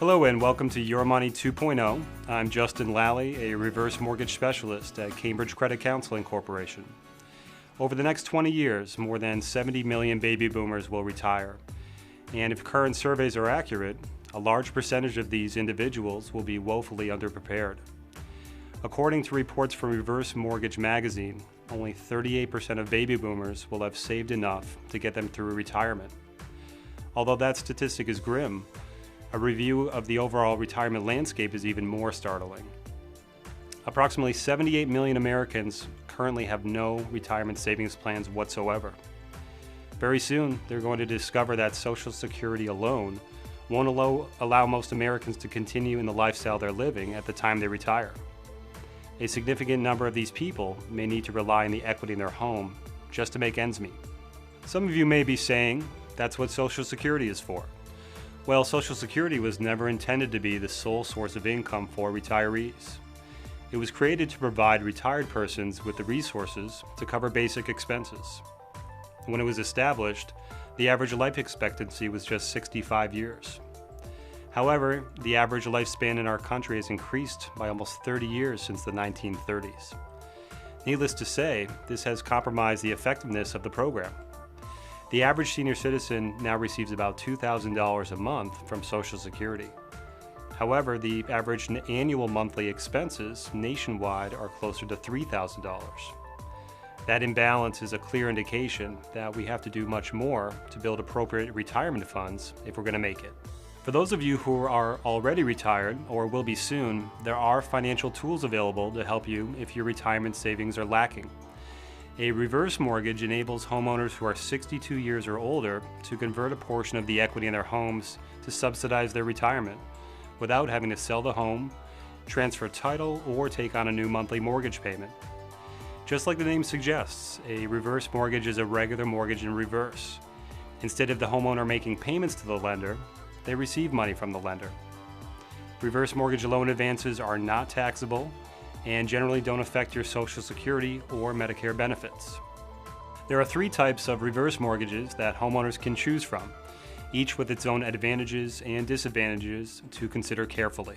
Hello and welcome to Your Money 2.0. I'm Justin Lally, a reverse mortgage specialist at Cambridge Credit Counseling Corporation. Over the next 20 years, more than 70 million baby boomers will retire. And if current surveys are accurate, a large percentage of these individuals will be woefully underprepared. According to reports from Reverse Mortgage Magazine, only 38% of baby boomers will have saved enough to get them through retirement. Although that statistic is grim, a review of the overall retirement landscape is even more startling. Approximately 78 million Americans currently have no retirement savings plans whatsoever. Very soon, they're going to discover that Social Security alone won't allow most Americans to continue in the lifestyle they're living at the time they retire. A significant number of these people may need to rely on the equity in their home just to make ends meet. Some of you may be saying, that's what Social Security is for. Well, Social Security was never intended to be the sole source of income for retirees. It was created to provide retired persons with the resources to cover basic expenses. When it was established, the average life expectancy was just 65 years. However, the average lifespan in our country has increased by almost 30 years since the 1930s. Needless to say, this has compromised the effectiveness of the program. The average senior citizen now receives about $2,000 a month from Social Security. However, the average annual monthly expenses nationwide are closer to $3,000. That imbalance is a clear indication that we have to do much more to build appropriate retirement funds if we're going to make it. For those of you who are already retired or will be soon, there are financial tools available to help you if your retirement savings are lacking. A reverse mortgage enables homeowners who are 62 years or older to convert a portion of the equity in their homes to subsidize their retirement without having to sell the home, transfer title, or take on a new monthly mortgage payment. Just like the name suggests, a reverse mortgage is a regular mortgage in reverse. Instead of the homeowner making payments to the lender, they receive money from the lender. Reverse mortgage loan advances are not taxable and generally don't affect your Social Security or Medicare benefits. There are three types of reverse mortgages that homeowners can choose from, each with its own advantages and disadvantages to consider carefully.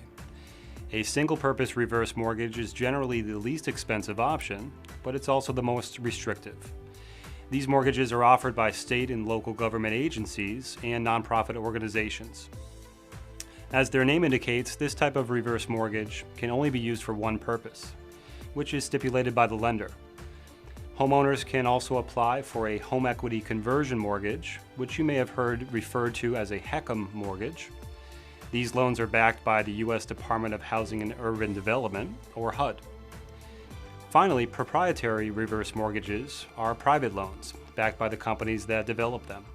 A single-purpose reverse mortgage is generally the least expensive option, but it's also the most restrictive. These mortgages are offered by state and local government agencies and nonprofit organizations. As their name indicates, this type of reverse mortgage can only be used for one purpose, which is stipulated by the lender. Homeowners can also apply for a home equity conversion mortgage, which you may have heard referred to as a HECM mortgage. These loans are backed by the U.S. Department of Housing and Urban Development, or HUD. Finally, proprietary reverse mortgages are private loans backed by the companies that develop them.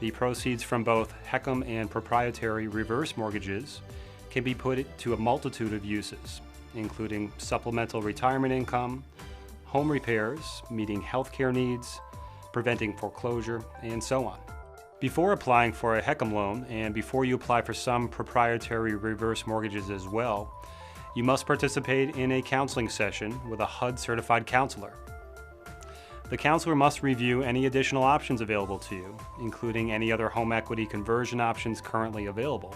The proceeds from both HECM and proprietary reverse mortgages can be put to a multitude of uses, including supplemental retirement income, home repairs, meeting healthcare needs, preventing foreclosure, and so on. Before applying for a HECM loan, and before you apply for some proprietary reverse mortgages as well, you must participate in a counseling session with a HUD-certified counselor. The counselor must review any additional options available to you, including any other home equity conversion options currently available.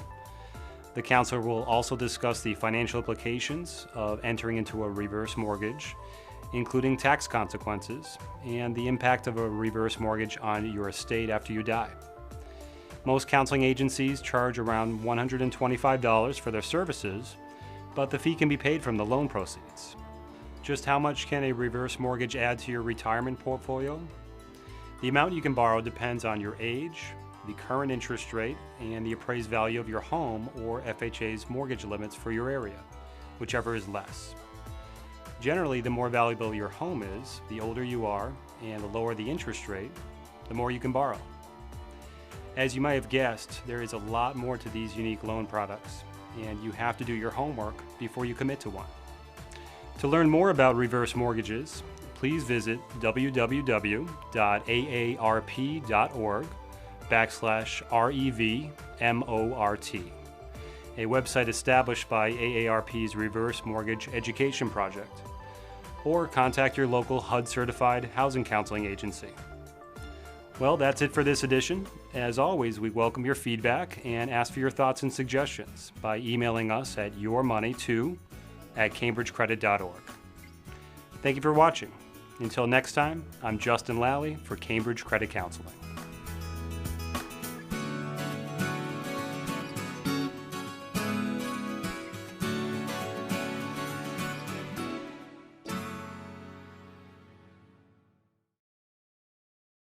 The counselor will also discuss the financial implications of entering into a reverse mortgage, including tax consequences and the impact of a reverse mortgage on your estate after you die. Most counseling agencies charge around $125 for their services, but the fee can be paid from the loan proceeds. Just how much can a reverse mortgage add to your retirement portfolio? The amount you can borrow depends on your age, the current interest rate, and the appraised value of your home or FHA's mortgage limits for your area, whichever is less. Generally, the more valuable your home is, the older you are, and the lower the interest rate, the more you can borrow. As you might have guessed, there is a lot more to these unique loan products, and you have to do your homework before you commit to one. To learn more about reverse mortgages, please visit www.aarp.org/REVMORT, a website established by AARP's Reverse Mortgage Education Project, or contact your local HUD-certified housing counseling agency. Well, that's it for this edition. As always, we welcome your feedback and ask for your thoughts and suggestions by emailing us at yourmoney2@cambridgecredit.org. Thank you for watching. Until next time, I'm Justin Lally for Cambridge Credit Counseling.